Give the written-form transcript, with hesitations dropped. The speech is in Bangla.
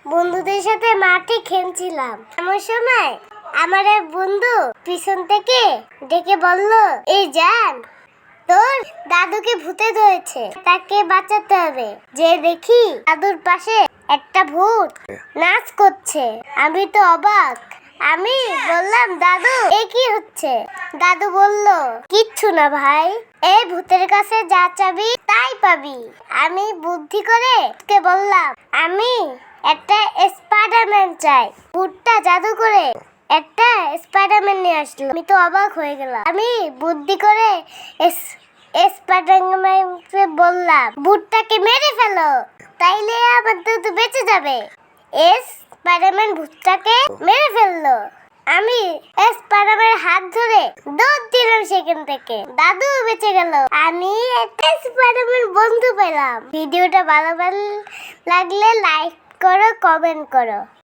বন্ধুদের সাথে মাঠে খেলছিলাম, এমন সময় আমার এক বন্ধু পিছন থেকে ডেকে বলল, এই জান, তোর দাদুকে ভূতে ধরেছে, তাকে বাঁচাতে হবে। যে দেখি দাদুর পাশে একটা ভূত নাচ করছে। আমি তো অবাক। আমি বললাম, দাদু এ কি হচ্ছে? দাদু বলল, কিচ্ছু না ভাই, এই ভূতের কাছে যা চাবি তাই পাবি। আমি বুদ্ধি করে ওকে বললাম, আমি একটা স্পাইডারম্যান চাই। ভূতটা জাদু করে একটা স্পাইডারম্যান নিয়ে আসলো। আমি তো অবাক হয়ে গেলাম। আমি বুদ্ধি করে স্পাইডারম্যানকে বললাম, ভূতটাকে মেরে ফেলো, তাইলে আমার দাদু বেঁচে যাবে। স্পাইডারম্যান ভূতটাকে মেরে ফেললো। আমি স্পাইডারম্যানের হাত ধরে দৌড় দিলাম সেখান থেকে। দাদু বেঁচে গেল। আমি একটা স্পাইডারম্যান বন্ধু পেলাম। ভিডিওটা ভালো লাগলে লাইক করো, কমেন্ট করো।